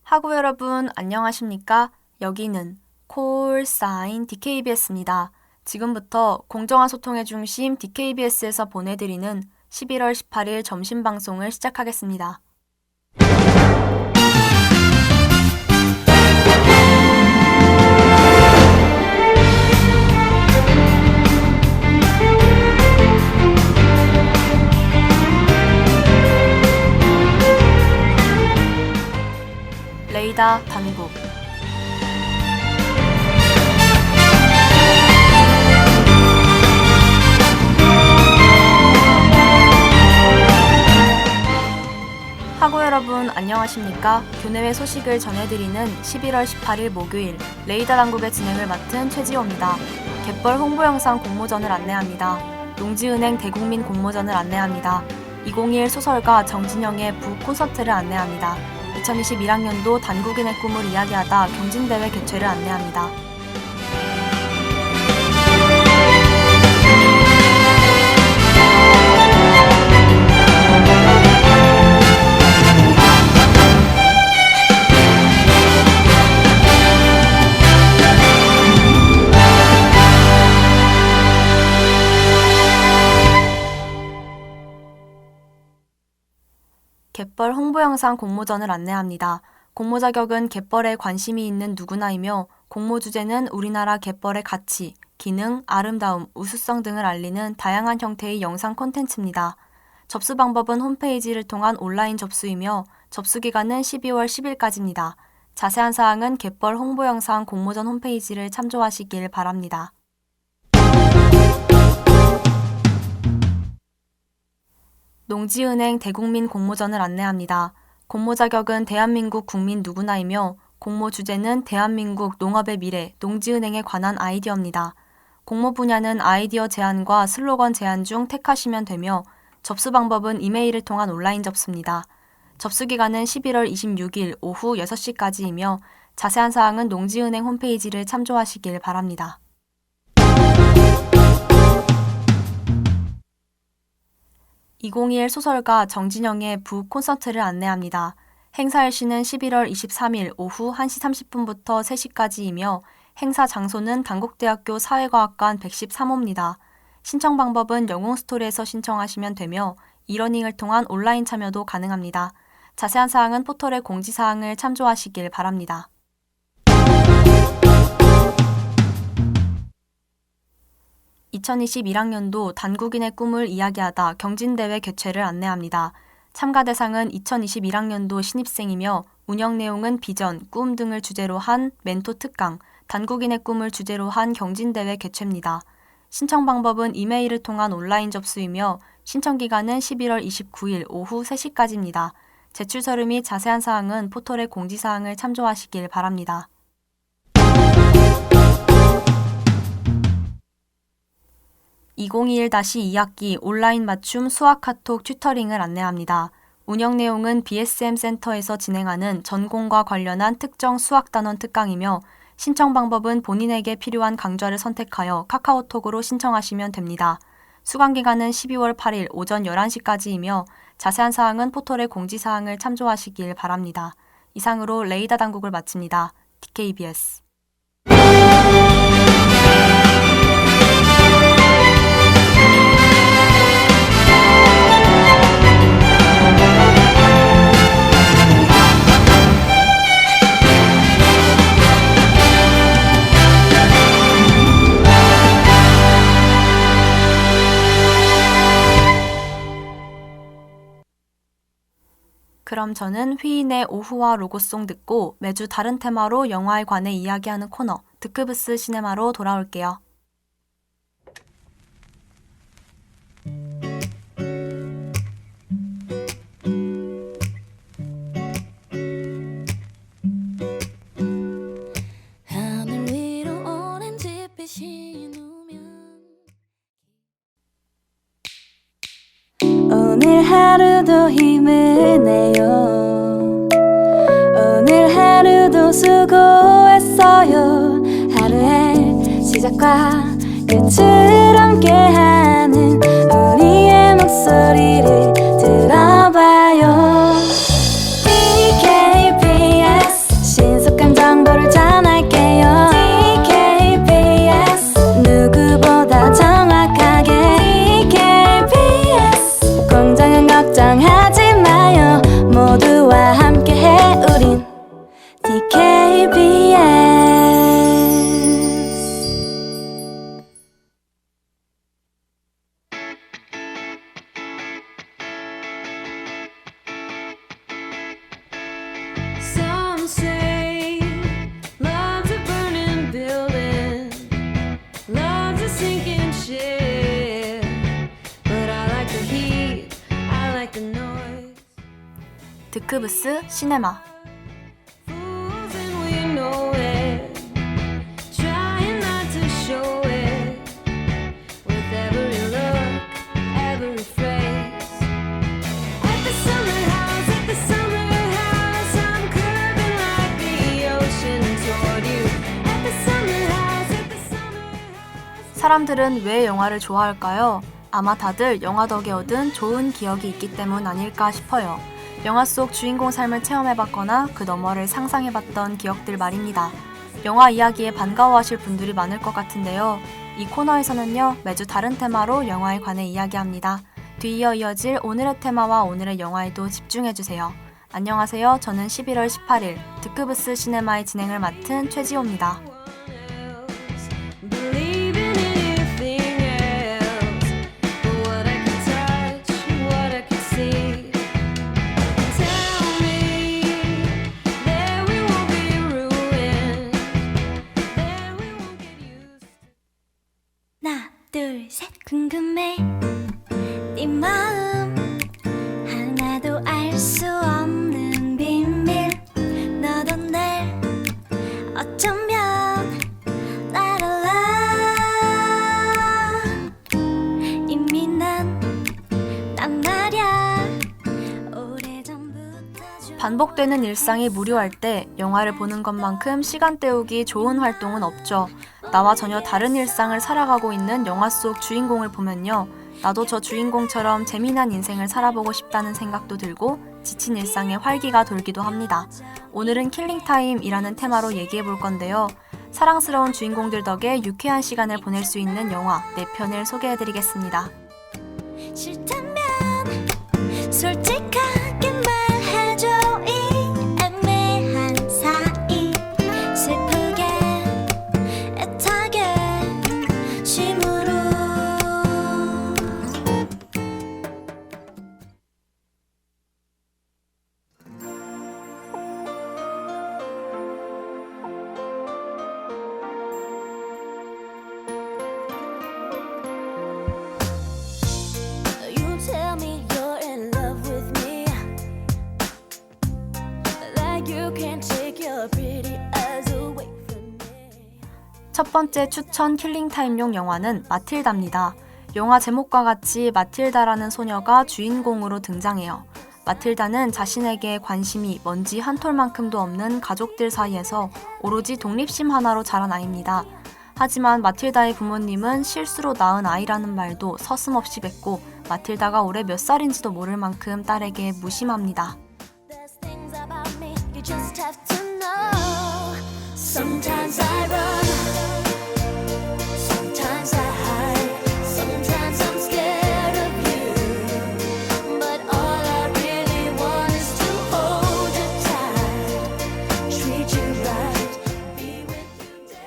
학우 여러분 안녕하십니까? 여기는 콜사인 DKBS입니다. 지금부터 공정한 소통의 중심 DKBS에서 보내드리는 11월 18일 점심 방송을 시작하겠습니다. 레이다 단국 학우 여러분 안녕하십니까? 교내외 소식을 전해드리는 11월 18일 목요일 레이다 단국의 진행을 맡은 최지호입니다. 갯벌 홍보 영상 공모전을 안내합니다. 농지은행 대국민 공모전을 안내합니다. 2021 소설가 정진영의 부 콘서트를 안내합니다. 2021학년도 단국인의 꿈을 이야기하다 경진대회 개최를 안내합니다. 갯벌 홍보 영상 공모전을 안내합니다. 공모 자격은 갯벌에 관심이 있는 누구나이며 공모 주제는 우리나라 갯벌의 가치, 기능, 아름다움, 우수성 등을 알리는 다양한 형태의 영상 콘텐츠입니다. 접수 방법은 홈페이지를 통한 온라인 접수이며 접수 기간은 12월 10일까지입니다. 자세한 사항은 갯벌 홍보 영상 공모전 홈페이지를 참조하시길 바랍니다. 농지은행 대국민 공모전을 안내합니다. 공모 자격은 대한민국 국민 누구나이며 공모 주제는 대한민국 농업의 미래, 농지은행에 관한 아이디어입니다. 공모 분야는 아이디어 제안과 슬로건 제안 중 택하시면 되며 접수 방법은 이메일을 통한 온라인 접수입니다. 접수 기간은 11월 26일 오후 6시까지이며 자세한 사항은 농지은행 홈페이지를 참조하시길 바랍니다. (2021) 소설가 정진영의 부 콘서트를 안내합니다. 행사 일시는 11월 23일 오후 1시 30분부터 3시까지이며 행사 장소는 단국대학교 사회과학관 113호입니다. 신청 방법은 영웅스토리에서 신청하시면 되며 이러닝을 통한 온라인 참여도 가능합니다. 자세한 사항은 포털의 공지사항을 참조하시길 바랍니다. (2021학년도) 단국인의 꿈을 이야기하다 경진대회 개최를 안내합니다. 참가 대상은 2021학년도 신입생이며 운영 내용은 비전, 꿈 등을 주제로 한 멘토 특강, 단국인의 꿈을 주제로 한 경진대회 개최입니다. 신청 방법은 이메일을 통한 온라인 접수이며 신청 기간은 11월 29일 오후 3시까지입니다. 제출 서류 및 자세한 사항은 포털의 공지사항을 참조하시길 바랍니다. (2021-2학기) 온라인 맞춤 수학 카톡 튜터링을 안내합니다. 운영 내용은 BSM 센터에서 진행하는 전공과 관련한 특정 수학 단원 특강이며 신청 방법은 본인에게 필요한 강좌를 선택하여 카카오톡으로 신청하시면 됩니다. 수강 기간은 12월 8일 오전 11시까지이며 자세한 사항은 포털의 공지사항을 참조하시길 바랍니다. 이상으로 레이다 단국을 마칩니다. DKBS 그럼 저는 휘인의 오후와 로고송 듣고 매주 다른 테마로 영화에 관해 이야기하는 코너 드크브스 시네마로 돌아올게요. 하늘 위로 오렌지빛이 누면 오늘 하루도 힘을 내요. 오늘 하루도 수고했어요. 하루의 시작과 끝을 함께하는 우리의 목소리를 들어봐요. DKBS 드크브스 시네마. Fools and we know it, trying not to show it, with every look, every phrase. At the summer house, I'm curving like the ocean toward you. At the summer house. 사람들은 왜 영화를 좋아할까요? 아마 다들 영화 덕에 얻은 좋은 기억이 있기 때문 아닐까 싶어요. 영화 속 주인공 삶을 체험해봤거나 그 너머를 상상해봤던 기억들 말입니다. 영화 이야기에 반가워하실 분들이 많을 것 같은데요. 이 코너에서는요, 매주 다른 테마로 영화에 관해 이야기합니다. 뒤이어 이어질 오늘의 테마와 오늘의 영화에도 집중해주세요. 안녕하세요. 저는 11월 18일 드크브스 시네마의 진행을 맡은 최지호입니다. Believing in anything else, but what I can touch, what I can see. Tell me that we won't be ruined, that we won't get used to. 하나, 둘, 셋. 궁금해 네 마음 하나도 알 수 없는 비밀. 너도 날 어쩌면 날 알아. 이미 난 말야 오래전부터 반복되는 일상이 무료할 때 영화를 보는 것만큼 시간 때우기 좋은 활동은 없죠. 나와 전혀 다른 일상을 살아가고 있는 영화 속 주인공을 보면요. 나도 저 주인공처럼 재미난 인생을 살아보고 싶다는 생각도 들고 지친 일상에 활기가 돌기도 합니다. 오늘은 킬링타임이라는 테마로 얘기해 볼 건데요. 사랑스러운 주인공들 덕에 유쾌한 시간을 보낼 수 있는 영화 4편을 소개해 드리겠습니다. 싫다면 솔직하게 말해줘. 이 애매한 사이 슬프게 애타게 쉼으로. You tell me you're in love with me, like you can't take your pretty eyes away from me. 첫 번째 추천 킬링타임용 영화는 마틸다입니다. 영화 제목과 같이 마틸다라는 소녀가 주인공으로 등장해요. 마틸다는 자신에게 관심이 먼지 한 톨만큼도 없는 가족들 사이에서 오로지 독립심 하나로 자란 아이입니다. 하지만 마틸다의 부모님은 실수로 낳은 아이라는 말도 서슴없이 뱉고 마틸다가 올해 몇 살인지도 모를 만큼 딸에게 무심합니다. There's things about me you just have to know. Sometimes I run, sometimes I hide, sometimes I'm scared of you, but all I really want is to hold you tight, treat you right, be with you day.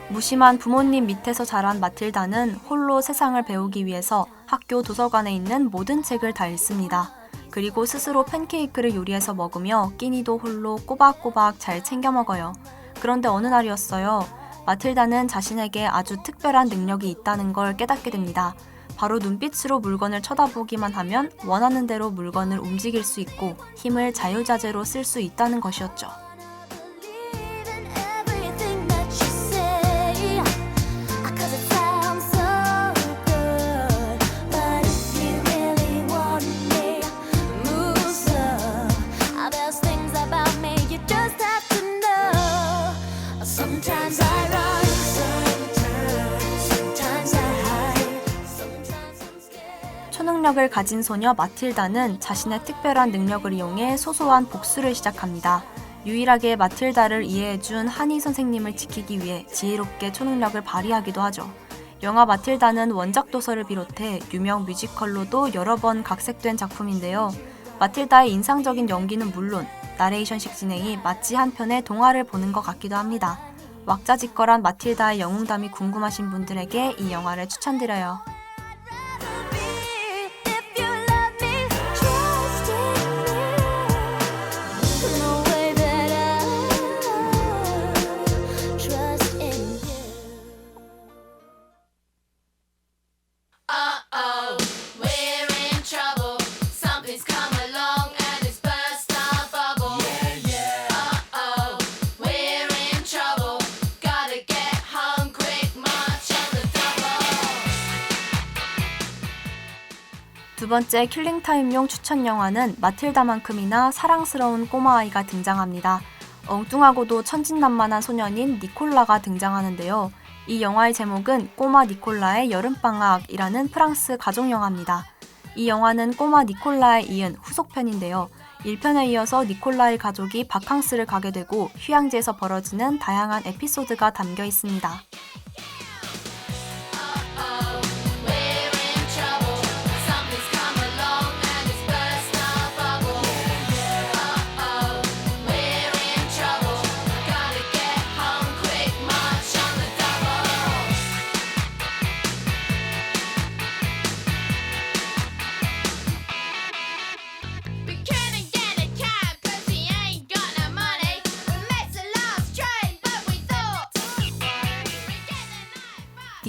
무심한 부모님 밑에서 자란 마틸다는 홀로 세상을 배우기 위해서 학교 도서관에 있는 모든 책을 다 읽습니다. 그리고 스스로 팬케이크를 요리해서 먹으며 끼니도 홀로 꼬박꼬박 잘 챙겨 먹어요. 그런데 어느 날이었어요. 마틸다는 자신에게 아주 특별한 능력이 있다는 걸 깨닫게 됩니다. 바로 눈빛으로 물건을 쳐다보기만 하면 원하는 대로 물건을 움직일 수 있고 힘을 자유자재로 쓸 수 있다는 것이었죠. Believe in everything that you say, 'cause it sounds so good. But if you really want me, move slow. There's things about me you just have to know. Sometimes I run, sometimes I hide, sometimes I'm scared. 초능력을 가진 소녀 마틸다는 자신의 특별한 능력을 이용해 소소한 복수를 시작합니다. 유일하게 마틸다를 이해해준 한희 선생님을 지키기 위해 지혜롭게 초능력을 발휘하기도 하죠. 영화 마틸다는 원작 도서를 비롯해 유명 뮤지컬로도 여러 번 각색된 작품인데요. 마틸다의 인상적인 연기는 물론 나레이션식 진행이 마치 한편의 동화를 보는 것 같기도 합니다. 왁자지껄한 마틸다의 영웅담이 궁금하신 분들에게 이 영화를 추천드려요. If you love me, trust in me, the way that I trust in you. Uh-oh, we're in trouble. Something's come along and it's burst our 두 번째 킬링타임용 추천 영화는 마틸다만큼이나 사랑스러운 꼬마아이가 등장합니다. 엉뚱하고도 천진난만한 소년인 니콜라가 등장하는데요. 이 영화의 제목은 꼬마 니콜라의 여름방학이라는 프랑스 가족영화입니다. 이 영화는 꼬마 니콜라에 이은 후속편인데요. 1편에 이어서 니콜라의 가족이 바캉스를 가게 되고 휴양지에서 벌어지는 다양한 에피소드가 담겨 있습니다.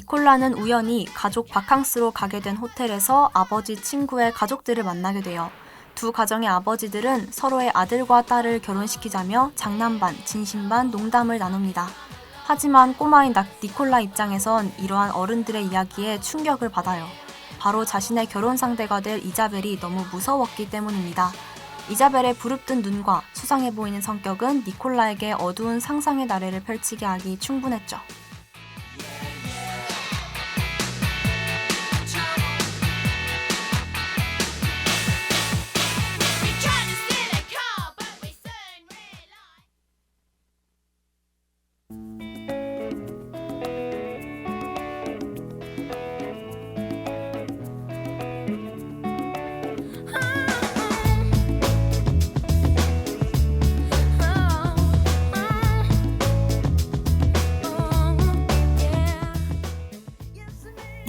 니콜라는 우연히 가족 바캉스로 가게 된 호텔에서 아버지 친구의 가족들을 만나게 돼요. 두 가정의 아버지들은 서로의 아들과 딸을 결혼시키자며 장난 반, 진심 반 농담을 나눕니다. 하지만 꼬마인 니콜라 입장에선 이러한 어른들의 이야기에 충격을 받아요. 바로 자신의 결혼 상대가 될 이자벨이 너무 무서웠기 때문입니다. 이자벨의 부릅뜬 눈과 수상해 보이는 성격은 니콜라에게 어두운 상상의 나래를 펼치게 하기 충분했죠.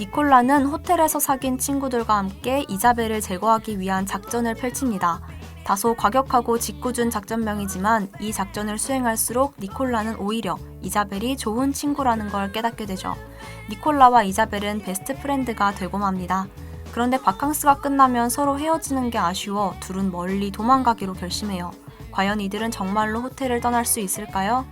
니콜라는 호텔에서 사귄 친구들과 함께 이자벨을 제거하기 위한 작전을 펼칩니다. 다소 과격하고 짓궂은 작전명이지만 이 작전을 수행할수록 니콜라는 오히려 이자벨이 좋은 친구라는 걸 깨닫게 되죠. 니콜라와 이자벨은 베스트 프렌드가 되고 맙니다. 그런데 바캉스가 끝나면 서로 헤어지는 게 아쉬워 둘은 멀리 도망가기로 결심해요. 과연 이들은 정말로 호텔을 떠날 수 있을까요?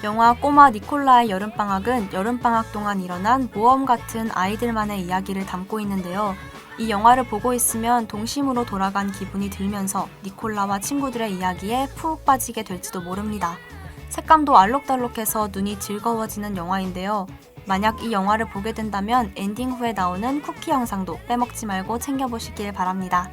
영화 꼬마 니콜라의 여름방학은 여름방학 동안 일어난 모험 같은 아이들만의 이야기를 담고 있는데요. 이 영화를 보고 있으면 동심으로 돌아간 기분이 들면서 니콜라와 친구들의 이야기에 푹 빠지게 될지도 모릅니다. 색감도 알록달록해서 눈이 즐거워지는 영화인데요. 만약 이 영화를 보게 된다면 엔딩 후에 나오는 쿠키 영상도 빼먹지 말고 챙겨보시길 바랍니다.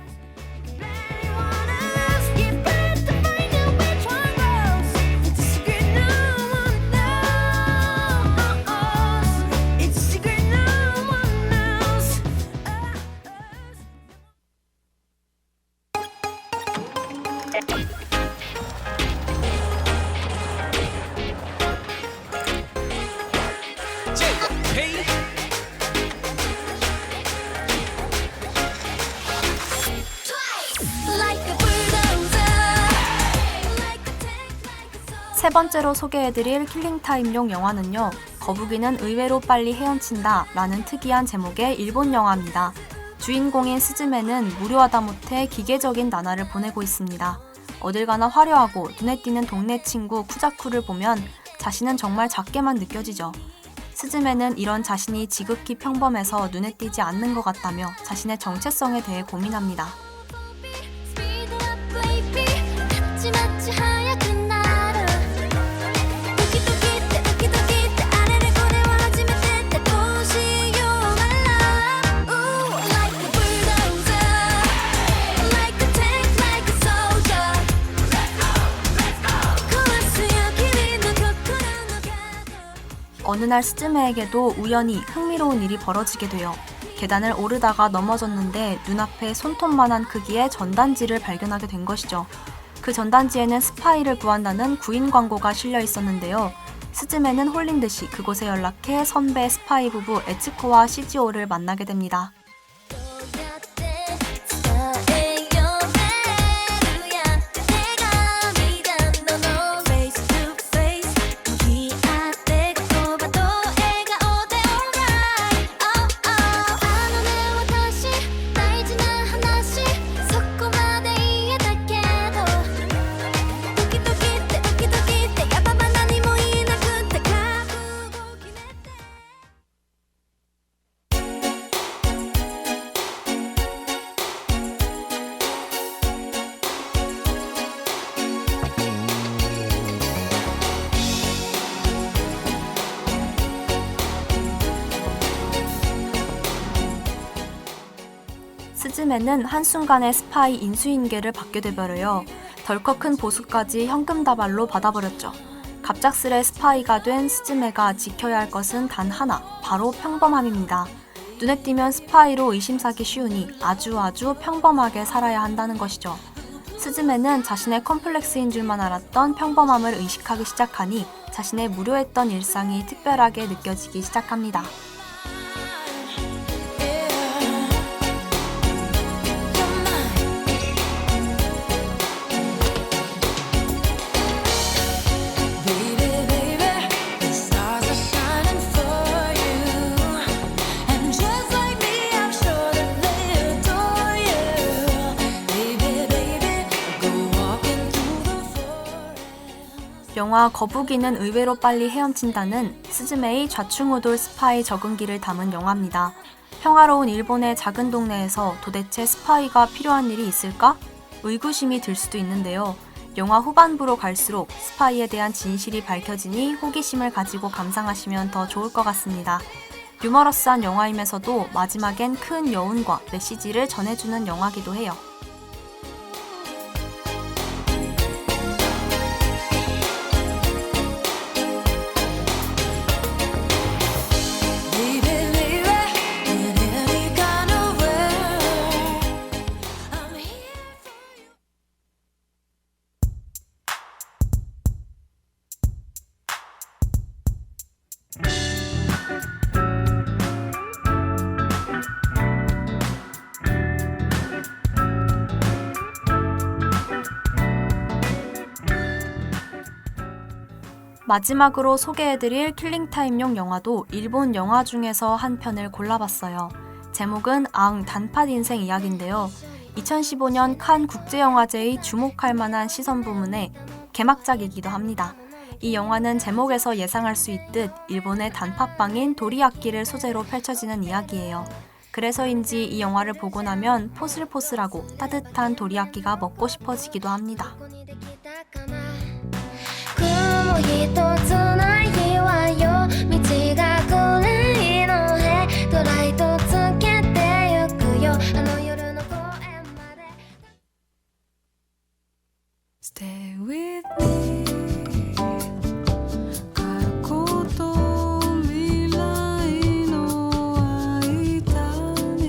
세 번째로 소개해드릴 킬링타임용 영화는요. 거북이는 의외로 빨리 헤엄친다 라는 특이한 제목의 일본 영화입니다. 주인공인 스즈메는 무료하다 못해 기계적인 나날을 보내고 있습니다. 어딜 가나 화려하고 눈에 띄는 동네 친구 쿠자쿠를 보면 자신은 정말 작게만 느껴지죠. 스즈메는 이런 자신이 지극히 평범해서 눈에 띄지 않는 것 같다며 자신의 정체성에 대해 고민합니다. 어느 날 스즈메에게도 우연히 흥미로운 일이 벌어지게 돼요. 계단을 오르다가 넘어졌는데 눈앞에 손톱만한 크기의 전단지를 발견하게 된 것이죠. 그 전단지에는 스파이를 구한다는 구인 광고가 실려 있었는데요. 스즈메는 홀린 듯이 그곳에 연락해 선배 스파이 부부 에츠코와 시지오를 만나게 됩니다. 스즈메는 한순간에 스파이 인수인계를 받게 돼버려요. 덜컥 큰 보수까지 현금 다발로 받아버렸죠. 갑작스레 스파이가 된 스즈메가 지켜야 할 것은 단 하나, 바로 평범함입니다. 눈에 띄면 스파이로 의심사기 쉬우니 아주 평범하게 살아야 한다는 것이죠. 스즈메는 자신의 컴플렉스인 줄만 알았던 평범함을 의식하기 시작하니 자신의 무료했던 일상이 특별하게 느껴지기 시작합니다. 영화 거북이는 의외로 빨리 헤엄친다는 스즈메의 좌충우돌 스파이 적응기를 담은 영화입니다. 평화로운 일본의 작은 동네에서 도대체 스파이가 필요한 일이 있을까? 의구심이 들 수도 있는데요. 영화 후반부로 갈수록 스파이에 대한 진실이 밝혀지니 호기심을 가지고 감상하시면 더 좋을 것 같습니다. 유머러스한 영화이면서도 마지막엔 큰 여운과 메시지를 전해주는 영화기도 해요. 마지막으로 소개해드릴 킬링타임용 영화도 일본 영화 중에서 한 편을 골라봤어요. 제목은 앙 단팥 인생 이야기인데요. 2015년 칸 국제영화제의 주목할 만한 시선 부문의 개막작이기도 합니다. 이 영화는 제목에서 예상할 수 있듯 일본의 단팥빵인 도리야끼를 소재로 펼쳐지는 이야기예요. 그래서인지 이 영화를 보고 나면 포슬포슬하고 따뜻한 도리야끼가 먹고 싶어지기도 합니다. 雲一つない日はよ道が暗いのへドライトつけてゆくよあの夜の公園まで Stay with me 過去と未来の間に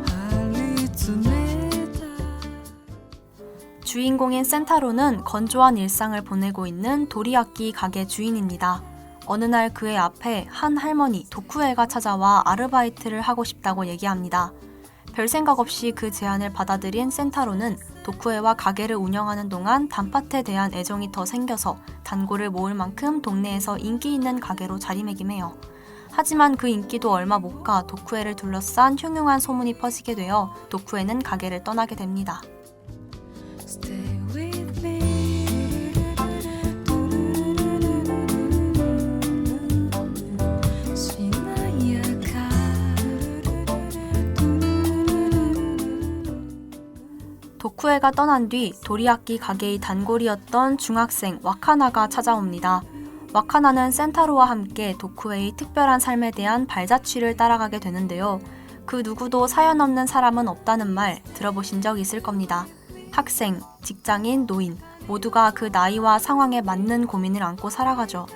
張り詰めた 주인공인 센타로는 건조한 일상을 보내고 있는 도리야끼 가게 주인입니다. 어느 날 그의 앞에 한 할머니 도쿠에가 찾아와 아르바이트를 하고 싶다고 얘기합니다. 별 생각 없이 그 제안을 받아들인 센타로는 도쿠에와 가게를 운영하는 동안 단팥에 대한 애정이 더 생겨서 단골을 모을 만큼 동네에서 인기 있는 가게로 자리매김해요. 하지만 그 인기도 얼마 못 가 도쿠에를 둘러싼 흉흉한 소문이 퍼지게 되어 도쿠에는 가게를 떠나게 됩니다. Stay with me 신나야가 도쿠에가 떠난 뒤 도리야끼 가게의 단골이었던 중학생 와카나가 찾아옵니다. 와카나는 센타로와 함께 도쿠에의 특별한 삶에 대한 발자취를 따라가게 되는데요. 그 누구도 사연 없는 사람은 없다는 말 들어보신 적 있을 겁니다. 학생, 직장인, 노인 모두가 그 나이와 상황에 맞는 고민을 안고 살아가죠.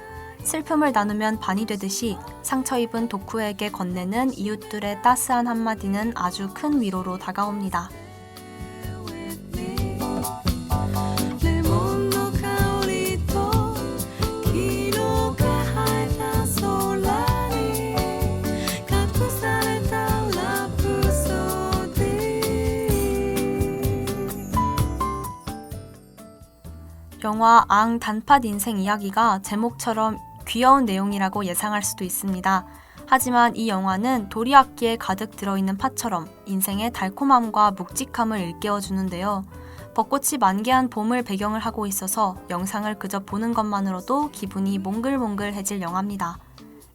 슬픔을 나누면 반이 되듯이 상처 입은 도쿠에게 건네는 이웃들의 따스한 한마디는 아주 큰 위로로 다가옵니다. レモンの香りと黄色が生えた空に隠されたラプソディ 영화 앙 단팥 인생 이야기가 제목처럼 귀여운 내용이라고 예상할 수도 있습니다. 하지만 이 영화는 도리야끼에 가득 들어있는 팥처럼 인생의 달콤함과 묵직함을 일깨워주는데요. 벚꽃이 만개한 봄을 배경을 하고 있어서 영상을 그저 보는 것만으로도 기분이 몽글몽글해질 영화입니다.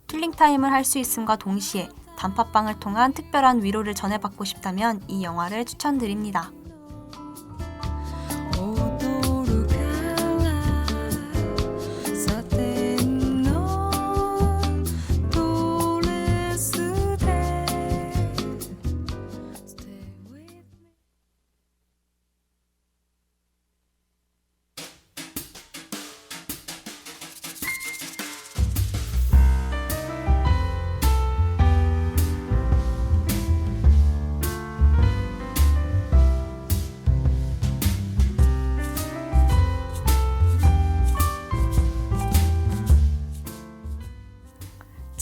킬링타임을 할 수 있음과 동시에 단팥빵을 통한 특별한 위로를 전해받고 싶다면 이 영화를 추천드립니다. 踊るからサテンのドレスで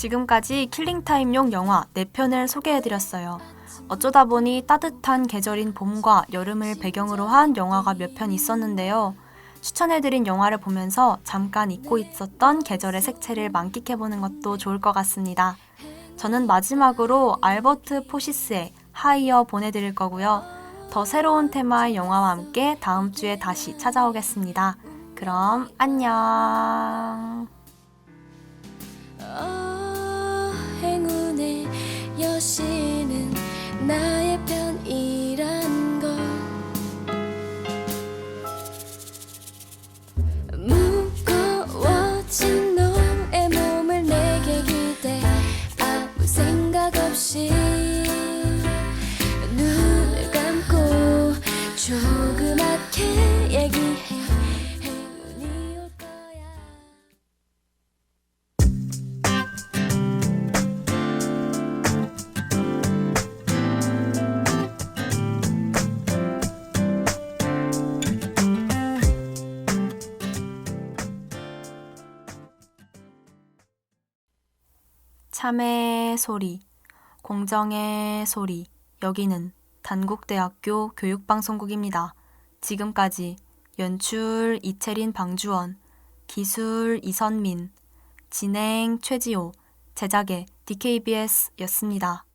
지금까지 킬링타임용 영화 4편을 소개해드렸어요. 어쩌다 보니 따뜻한 계절인 봄과 여름을 배경으로 한 영화가 몇 편 있었는데요. 추천해드린 영화를 보면서 잠깐 잊고 있었던 계절의 색채를 만끽해보는 것도 좋을 것 같습니다. 저는 마지막으로 알버트 포시스의 하이어 보내드릴 거고요. 더 새로운 테마의 영화와 함께 다음 주에 다시 찾아오겠습니다. 그럼 안녕. 행운의 여신은 나의 편이란 걸 무거워진 너의 몸을 내게 기대 아무 생각 없이 눈을 감고 조그맣게 얘기해 행운이 올 거야. 참의 소리, 공정의 소리, 여기는 단국대학교 교육방송국입니다. 지금까지 연출 이채린 방주원, 기술 이선민, 진행 최지호, 제작의 DKBS였습니다.